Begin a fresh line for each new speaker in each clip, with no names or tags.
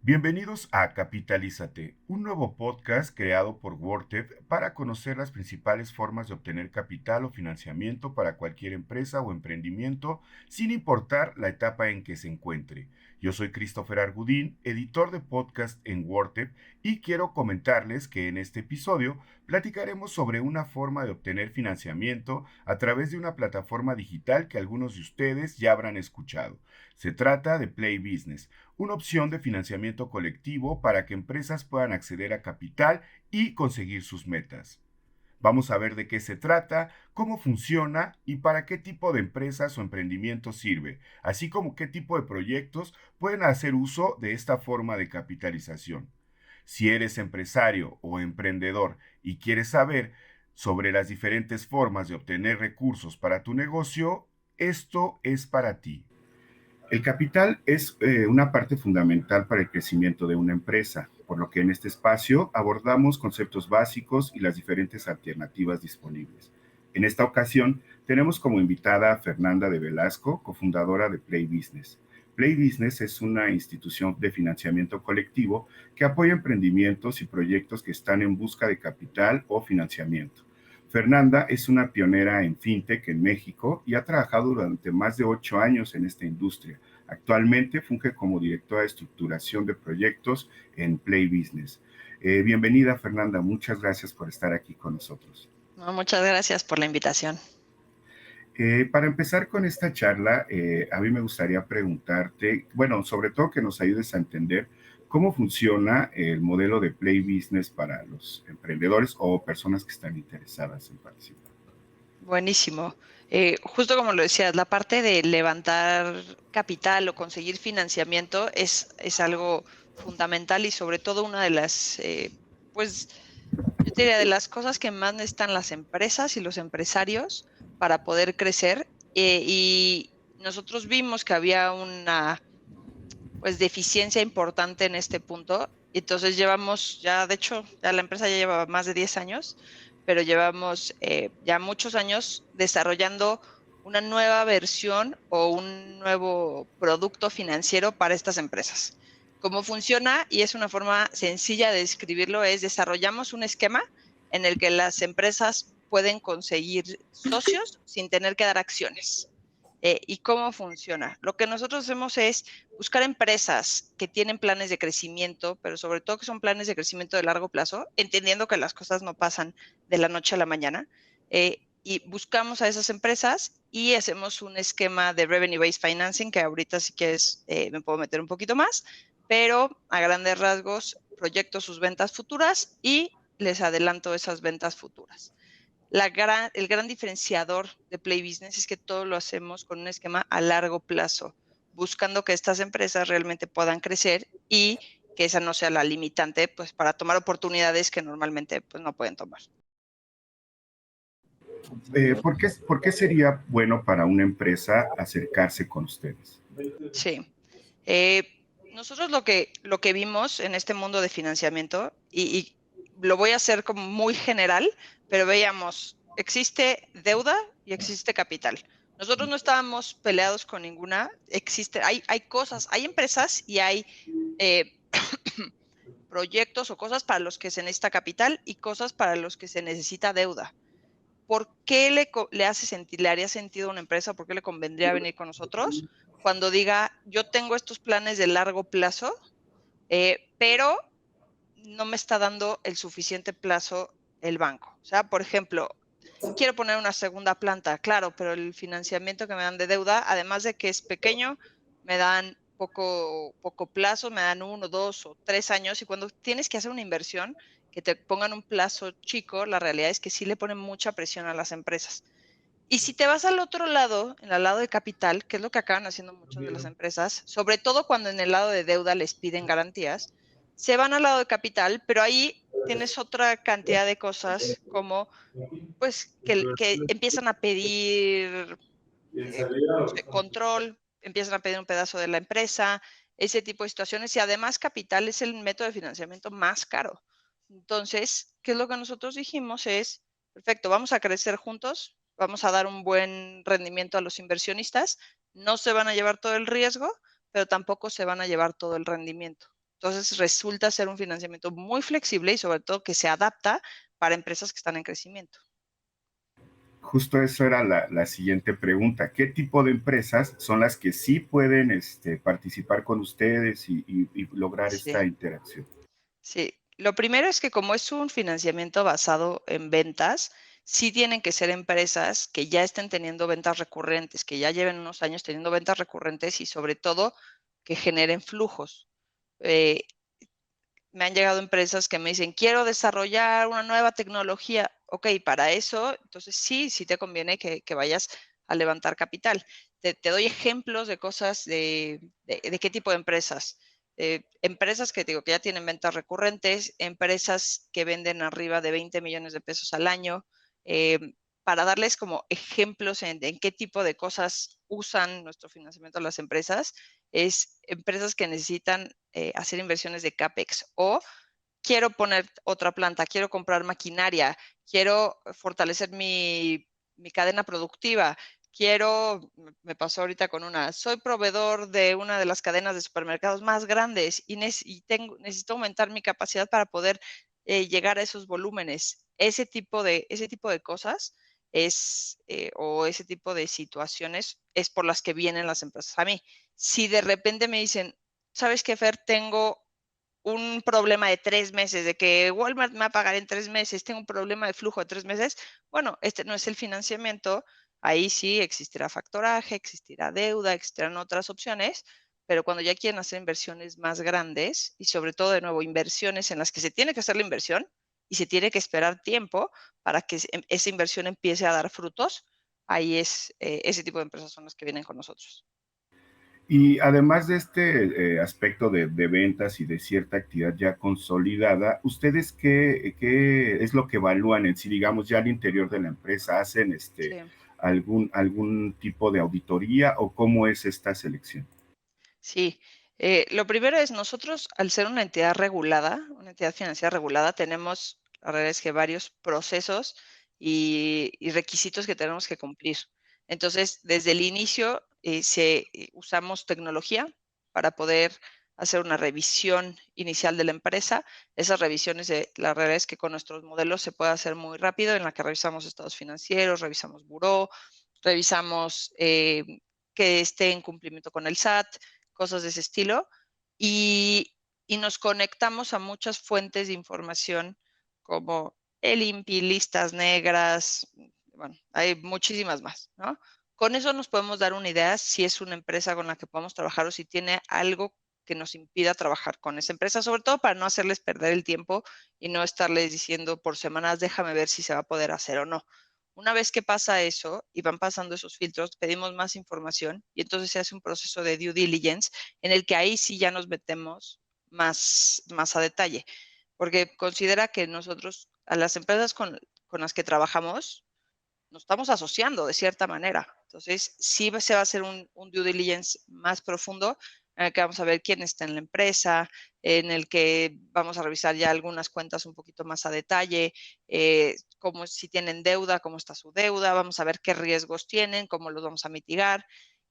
Bienvenidos a Capitalízate, un nuevo podcast creado por WordTech para conocer las principales formas de obtener capital o financiamiento para cualquier empresa o emprendimiento, sin importar la etapa en que se encuentre. Yo soy Christopher Argudín, editor de podcast en WordTech, y quiero comentarles que en este episodio platicaremos sobre una forma de obtener financiamiento a través de una plataforma digital que algunos de ustedes ya habrán escuchado. Se trata de Play Business, una opción de financiamiento colectivo para que empresas puedan acceder a capital y conseguir sus metas. Vamos a ver de qué se trata, cómo funciona y para qué tipo de empresas o emprendimientos sirve, así como qué tipo de proyectos pueden hacer uso de esta forma de capitalización. Si eres empresario o emprendedor y quieres saber sobre las diferentes formas de obtener recursos para tu negocio, esto es para ti. El capital es una parte fundamental para el crecimiento de una empresa, por lo que en este espacio abordamos conceptos básicos y las diferentes alternativas disponibles. En esta ocasión tenemos como invitada a Fernanda de Velasco, cofundadora de Play Business. Play Business es una institución de financiamiento colectivo que apoya emprendimientos y proyectos que están en busca de capital o financiamiento. Fernanda es una pionera en fintech en México y ha trabajado durante más de 8 años en esta industria. Actualmente funge como directora de estructuración de proyectos en Play Business. Bienvenida, Fernanda. Muchas gracias por estar aquí con nosotros.
No, muchas gracias por la invitación.
Para empezar con esta charla, a mí me gustaría preguntarte, bueno, sobre todo que nos ayudes a entender cómo funciona el modelo de Play Business para los emprendedores o personas que están interesadas en participar.
Buenísimo. Justo como lo decías, la parte de levantar capital o conseguir financiamiento es algo fundamental y sobre todo una de las, pues, yo te diría, de las cosas que más necesitan las empresas y los empresarios para poder crecer. Y nosotros vimos que había una, pues, deficiencia importante en este punto. Entonces llevamos ya, de hecho, ya la empresa ya lleva más de 10 años, pero llevamos ya muchos años desarrollando una nueva versión o un nuevo producto financiero para estas empresas. ¿Cómo funciona? Y es una forma sencilla de describirlo, es desarrollamos un esquema en el que las empresas pueden conseguir socios sin tener que dar acciones. ¿Y cómo funciona? Lo que nosotros hacemos es buscar empresas que tienen planes de crecimiento, pero sobre todo que son planes de crecimiento de largo plazo, entendiendo que las cosas no pasan de la noche a la mañana. Y buscamos a esas empresas y hacemos un esquema de revenue-based financing, que ahorita sí que me puedo meter un poquito más, pero a grandes rasgos proyecto sus ventas futuras y les adelanto esas ventas futuras. El gran diferenciador de Play Business es que todo lo hacemos con un esquema a largo plazo, buscando que estas empresas realmente puedan crecer y que esa no sea la limitante, pues, para tomar oportunidades que normalmente, pues, no pueden tomar.
¿Por qué sería bueno para una empresa acercarse con ustedes?
Sí. Nosotros lo que vimos en este mundo de financiamiento, y lo voy a hacer como muy general, pero veíamos, existe deuda y existe capital. Nosotros no estábamos peleados con ninguna, hay cosas, hay empresas y hay eh, proyectos o cosas para los que se necesita capital y cosas para los que se necesita deuda. ¿Por qué le haría sentido a una empresa? ¿Por qué le convendría venir con nosotros? Cuando diga, yo tengo estos planes de largo plazo, pero no me está dando el suficiente plazo el banco. O sea, por ejemplo, quiero poner una segunda planta, claro, pero el financiamiento que me dan de deuda, además de que es pequeño, me dan poco plazo, me dan 1, 2 o 3 años. Y cuando tienes que hacer una inversión, que te pongan un plazo chico, la realidad es que sí le ponen mucha presión a las empresas. Y si te vas al otro lado, en el lado de capital, que es lo que acaban haciendo muchas de las empresas, sobre todo cuando en el lado de deuda les piden garantías, se van al lado de capital, pero ahí tienes otra cantidad de cosas como, pues, que empiezan a pedir, no sé, control, empiezan a pedir un pedazo de la empresa, ese tipo de situaciones. Y además capital es el método de financiamiento más caro. Entonces, ¿qué es lo que nosotros dijimos? Es, perfecto, vamos a crecer juntos, vamos a dar un buen rendimiento a los inversionistas, no se van a llevar todo el riesgo, pero tampoco se van a llevar todo el rendimiento. Entonces resulta ser un financiamiento muy flexible y sobre todo que se adapta para empresas que están en crecimiento.
Justo eso era la siguiente pregunta. ¿Qué tipo de empresas son las que sí pueden participar con ustedes y lograr esta
Sí,
interacción?
sí. Lo primero es que como es un financiamiento basado en ventas, sí tienen que ser empresas que ya estén teniendo ventas recurrentes, que ya lleven unos años teniendo ventas recurrentes y sobre todo que generen flujos. Eh, Me han llegado empresas que me dicen, quiero desarrollar una nueva tecnología. Ok, para eso, entonces sí, sí te conviene que vayas a levantar capital. Te doy ejemplos de cosas de qué tipo de empresas. Empresas que digo que ya tienen ventas recurrentes, empresas que venden arriba de 20 millones de pesos al año, eh, para darles como ejemplos en qué tipo de cosas usan nuestro financiamiento a las empresas, es empresas que necesitan hacer inversiones de CAPEX o quiero poner otra planta, quiero comprar maquinaria, quiero fortalecer mi cadena productiva, me pasó ahorita con soy proveedor de una de las cadenas de supermercados más grandes necesito aumentar mi capacidad para poder llegar a esos volúmenes. Ese tipo de cosas o ese tipo de situaciones es por las que vienen las empresas a mí. Si de repente me dicen, ¿sabes qué, Fer? Tengo un problema de 3 meses, de que Walmart me va a pagar en 3 meses, tengo un problema de flujo de 3 meses, bueno, este no es el financiamiento, ahí sí existirá factoraje, existirá deuda, existirán otras opciones, pero cuando ya quieren hacer inversiones más grandes y sobre todo, de nuevo, inversiones en las que se tiene que hacer la inversión y se tiene que esperar tiempo para que esa inversión empiece a dar frutos, ahí ese tipo de empresas son las que vienen con nosotros.
Y además de este aspecto de ventas y de cierta actividad ya consolidada, ¿ustedes qué es lo que evalúan en sí, digamos, ya al interior de la empresa? ¿Hacen
Sí.
algún tipo de auditoría o cómo es esta selección?
Sí, lo primero es nosotros, al ser una entidad regulada, una entidad financiera regulada, tenemos, la verdad es que varios procesos y requisitos que tenemos que cumplir. Entonces, desde el inicio, usamos tecnología para poder hacer una revisión inicial de la empresa. Esas revisiones, la realidad es que con nuestros modelos se puede hacer muy rápido, en la que revisamos estados financieros, revisamos buró, revisamos que esté en cumplimiento con el SAT, cosas de ese estilo, y, y nos conectamos a muchas fuentes de información como el INPI, listas negras, bueno, hay muchísimas más, ¿no? Con eso nos podemos dar una idea si es una empresa con la que podemos trabajar o si tiene algo que nos impida trabajar con esa empresa, sobre todo para no hacerles perder el tiempo y no estarles diciendo por semanas, déjame ver si se va a poder hacer o no. Una vez que pasa eso y van pasando esos filtros, pedimos más información y entonces se hace un proceso de due diligence en el que ahí sí ya nos metemos más a detalle, porque considera que nosotros, a las empresas con las que trabajamos, nos estamos asociando de cierta manera. Entonces, sí se va a hacer un due diligence más profundo en el que vamos a ver quién está en la empresa, en el que vamos a revisar ya algunas cuentas un poquito más a detalle, cómo si tienen deuda, cómo está su deuda, vamos a ver qué riesgos tienen, cómo los vamos a mitigar.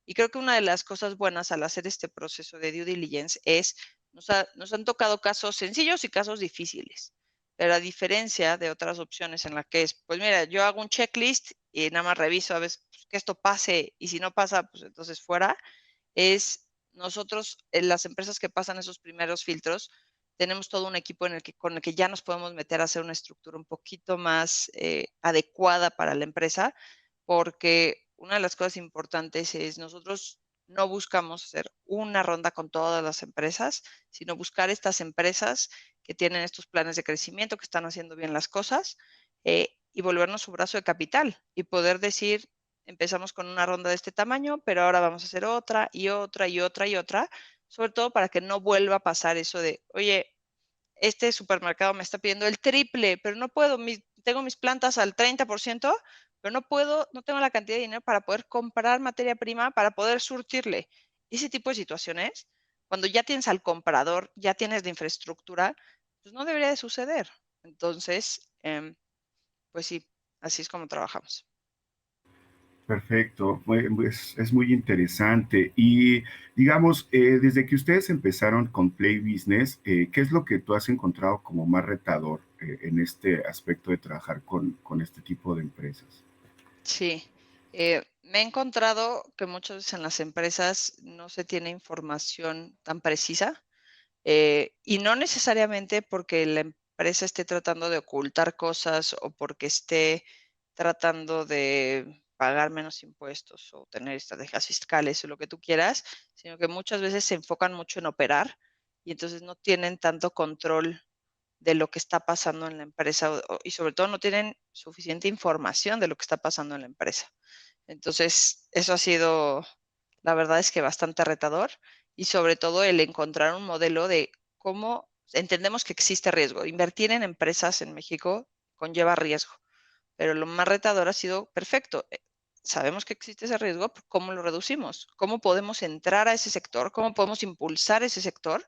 Y creo que una de las cosas buenas al hacer este proceso de due diligence es, nos han tocado casos sencillos y casos difíciles. Pero a diferencia de otras opciones en la que es, pues mira, yo hago un checklist y nada más reviso a ver pues, que esto pase y si no pasa, pues entonces fuera, es nosotros, las empresas que pasan esos primeros filtros, tenemos todo un equipo con el que ya nos podemos meter a hacer una estructura un poquito más adecuada para la empresa, porque una de las cosas importantes es nosotros no buscamos hacer una ronda con todas las empresas, sino buscar estas empresas que tienen estos planes de crecimiento, que están haciendo bien las cosas, y volvernos su brazo de capital y poder decir, empezamos con una ronda de este tamaño, pero ahora vamos a hacer otra y otra y otra y otra, sobre todo para que no vuelva a pasar eso de, oye, este supermercado me está pidiendo el triple, pero no puedo, tengo mis plantas al 30%, pero no puedo, no tengo la cantidad de dinero para poder comprar materia prima, para poder surtirle. Ese tipo de situaciones, cuando ya tienes al comprador, ya tienes la infraestructura, pues no debería de suceder. Entonces, pues sí, así es como trabajamos.
Perfecto, es muy interesante. Y digamos, desde que ustedes empezaron con Play Business, ¿qué es lo que tú has encontrado como más retador en este aspecto de trabajar con este tipo de empresas?
Sí, me he encontrado que muchas veces en las empresas no se tiene información tan precisa, y no necesariamente porque la empresa esté tratando de ocultar cosas o porque esté tratando de pagar menos impuestos o tener estrategias fiscales o lo que tú quieras, sino que muchas veces se enfocan mucho en operar y entonces no tienen tanto control de lo que está pasando en la empresa y sobre todo no tienen suficiente información de lo que está pasando en la empresa. Entonces, eso ha sido, la verdad es que bastante retador y sobre todo el encontrar un modelo de cómo entendemos que existe riesgo. Invertir en empresas en México conlleva riesgo, pero lo más retador ha sido perfecto. Sabemos que existe ese riesgo, pues, ¿cómo lo reducimos? ¿Cómo podemos entrar a ese sector? ¿Cómo podemos impulsar ese sector?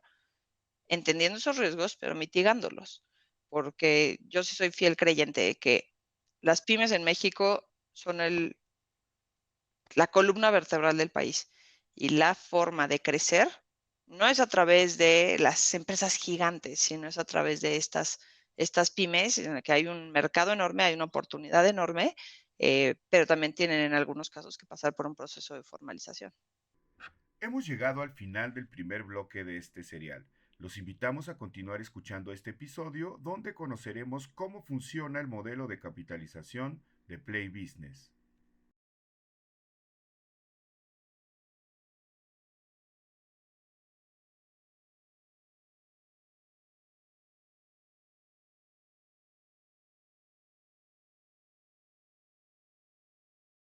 Entendiendo esos riesgos, pero mitigándolos, porque yo sí soy fiel creyente de que las pymes en México son la columna vertebral del país y la forma de crecer no es a través de las empresas gigantes, sino es a través de estas pymes en las que hay un mercado enorme, hay una oportunidad enorme, pero también tienen en algunos casos que pasar por un proceso de formalización.
Hemos llegado al final del primer bloque de este serial. Los invitamos a continuar escuchando este episodio donde conoceremos cómo funciona el modelo de capitalización de Play Business.